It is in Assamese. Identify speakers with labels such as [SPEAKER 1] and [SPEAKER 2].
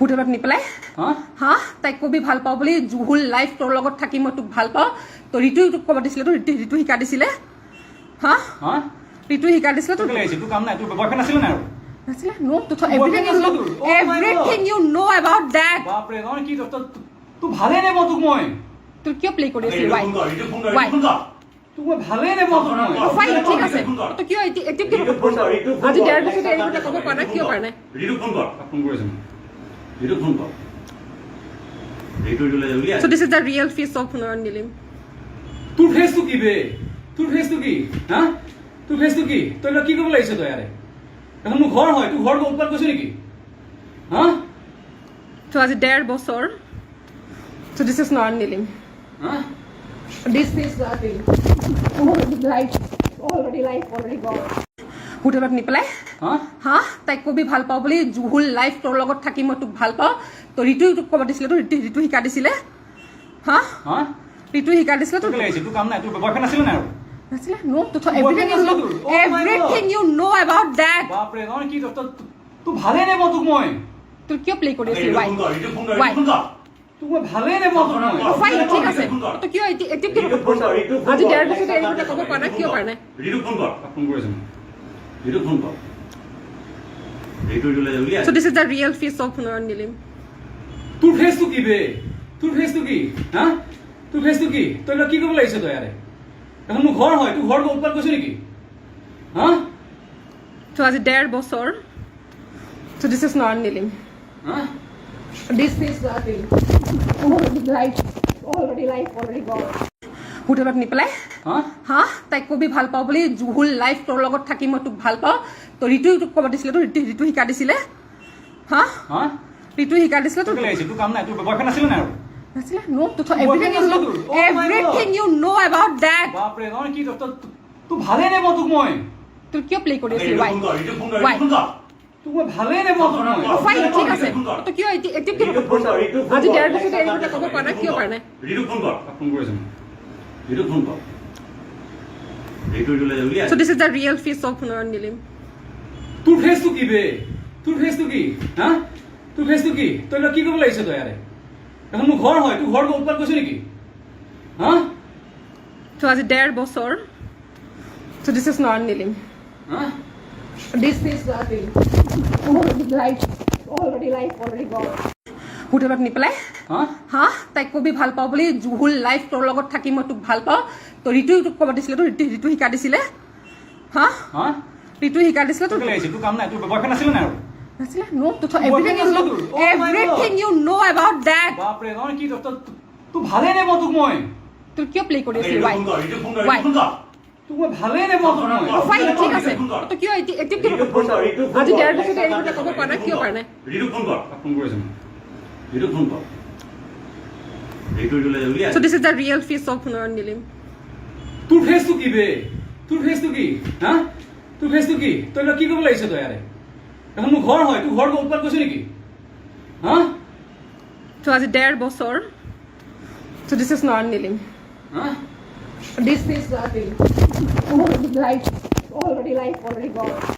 [SPEAKER 1] হোটেলত নি পেলাই হা তাইক কবি ভাল পাওঁ বুলি জুহুল লাইফ তোৰ লগত থাকি মই তোক ভাল পাওঁ তো ঋতু তোক ক'ব দিছিলে তো ঋতু শিকা দিছিলে হা ঋতু শিকা দিছিলে তো
[SPEAKER 2] তোৰ কাম নাই তোৰ বয়ফ্ৰেণ্ড আছিলে নাই আৰু
[SPEAKER 1] নাছিলে নো তো everything you know about that
[SPEAKER 2] বাপৰে নহয় কি তোৰ ভালে নে মই তোক মই
[SPEAKER 1] তোৰ কিয় প্লে কৰি আছিলি ৱাই
[SPEAKER 2] তোক মই ভালে নে মই তোক মই
[SPEAKER 1] ফাইন ঠিক আছে তো কিয় এতিয়া কি আজি ডেৰ বছৰ এৰি পেলাই ক'ব পৰা নাই কিয় পৰা নাই
[SPEAKER 2] ঋতু ফোন কৰ ফোন কৰিছে ঋতু ফোন কৰ ঋতু লৈ উলিয়া
[SPEAKER 1] So this is the real face of Nilim.
[SPEAKER 2] তোৰ ফেচটো কি বে তোৰ ফেচটো কি হা তোৰ ফেচটো কি তই কি কৰিব লাগিছ তই ইয়াৰে এখন মোৰ ঘৰ হয় তোৰ ঘৰ উৎপাত কৰিছ নেকি হা
[SPEAKER 1] So as a dare bosor. So this is not Nilim.
[SPEAKER 2] হা
[SPEAKER 1] This is the Nilim. Already gone. হোটেলত নি পেলাই হা তাইক কবি ভাল পাওঁ বুলি জুহুল লাইফ তোৰ লগত থাকি মই তোক ভাল পাওঁ তো ঋতু তোক ক'ব দিছিলে তো ঋতু শিকা দিছিলে হা ঋতু শিকা দিছিলে তো
[SPEAKER 2] তোৰ কাম নাই তোৰ বয়ফ্ৰেণ্ড আছিলে নাই আৰু
[SPEAKER 1] নাছিলে নো তো everything you know about that
[SPEAKER 2] বাপৰে নহয় কি তোৰ ভালে নে মই তোক মই
[SPEAKER 1] তোৰ কিয় প্লে কৰি আছিলি ৱাই
[SPEAKER 2] তোক মই ভালে নে মই তোক মই
[SPEAKER 1] ফাইন ঠিক আছে তো কিয় এতিয়া কি আজি ডেৰ বছৰ এৰি পেলাই ক'ব পৰা নাই কিয় পৰা নাই
[SPEAKER 2] ঋতু ফোন কৰ ফোন কৰিছে ঋতু ফোন কৰ ঋতু লৈ উলিয়া
[SPEAKER 1] So this is the real face of Nilim.
[SPEAKER 2] তোৰ ফেচটো কি বে তোৰ ফেচটো কি হা তোৰ ফেচটো কি তই কি কৰিব লাগিছ তই ইয়াৰে এখন মোৰ ঘৰ হয় তোৰ ঘৰ উৎপাত কৰিছ নেকি হা
[SPEAKER 1] So as a dare bosor. So this is not Nilim.
[SPEAKER 2] হা
[SPEAKER 1] This is the Nilim. Already gone. হোটেলত নি পেলাই হা তাইক কবি ভাল পাওঁ বুলি জুহুল লাইফ তোৰ লগত থাকি মই তোক ভাল পাওঁ তো ঋতু তোক ক'ব দিছিলে তো ঋতু শিকা দিছিলে হা ঋতু শিকা দিছিলে তো
[SPEAKER 2] তোৰ কাম নাই তোৰ বয়ফ্ৰেণ্ড আছিলে নাই আৰু
[SPEAKER 1] নাছিলে নো তো everything you know about that
[SPEAKER 2] বাপৰে নহয় কি তোৰ ভালে নে মই তোক মই
[SPEAKER 1] তোৰ কিয় প্লে কৰি আছিলি ৱাই
[SPEAKER 2] তোক মই ভালে নে মই তোক মই
[SPEAKER 1] ফাইন ঠিক আছে তো কিয় এতিয়া কি আজি ডেৰ বছৰ এৰি পেলাই ক'ব পৰা নাই কিয় পৰা নাই
[SPEAKER 2] ঋতু ফোন কৰ ফোন কৰিছে ঋতু ফোন কৰ ঋতু লৈ উলিয়া
[SPEAKER 1] So this is the real face of Nilim.
[SPEAKER 2] তোৰ ফেচটো কি বে তোৰ ফেচটো কি হা তোৰ ফেচটো কি তই কি কৰিব লাগিছ তই ইয়াৰে এখন মোৰ ঘৰ হয় তোৰ ঘৰ উৎপাত কৰিছ নেকি হা
[SPEAKER 1] So as a dare bosor. So this is not Nilim.
[SPEAKER 2] হা
[SPEAKER 1] This is the Nilim. Already gone. হোটেলত নি পেলাই হা তাইক কবি ভাল পাওঁ বুলি জুহুল লাইফ তোৰ লগত থাকি মই তোক ভাল পাওঁ তো ঋতু তোক ক'ব দিছিলে তো ঋতু শিকা দিছিলে হা ঋতু শিকা দিছিলে তো
[SPEAKER 2] তোৰ কাম নাই তোৰ বয়ফ্ৰেণ্ড আছিলে নাই আৰু
[SPEAKER 1] নাছিলে নো তো everything you know about that
[SPEAKER 2] বাপৰে নহয় কি তোৰ ভালে নে মই তোক মই
[SPEAKER 1] তোৰ কিয় প্লে কৰি আছিলি ৱাই
[SPEAKER 2] তোক মই ভালে নে মই তোক মই
[SPEAKER 1] ফাইন ঠিক আছে তো কিয় এতিয়া কি আজি ডেৰ বছৰ এৰি পেলাই ক'ব পৰা নাই কিয় পৰা নাই
[SPEAKER 2] ঋতু ফোন কৰ ফোন কৰিছে ঋতু ফোন কৰ ঋতু লৈ উলিয়া
[SPEAKER 1] So this is the real face of Nilim.
[SPEAKER 2] তোৰ ফেচটো কি বে তোৰ ফেচটো কি হা তোৰ ফেচটো কি তই কি কৰিব লাগিছ তই ইয়াৰে এখন মোৰ ঘৰ হয় তোৰ ঘৰ উৎপাত কৰিছ নেকি হা
[SPEAKER 1] So as a dare bosor. So this is not Nilim.
[SPEAKER 2] হা
[SPEAKER 1] This is the Nilim. Already gone.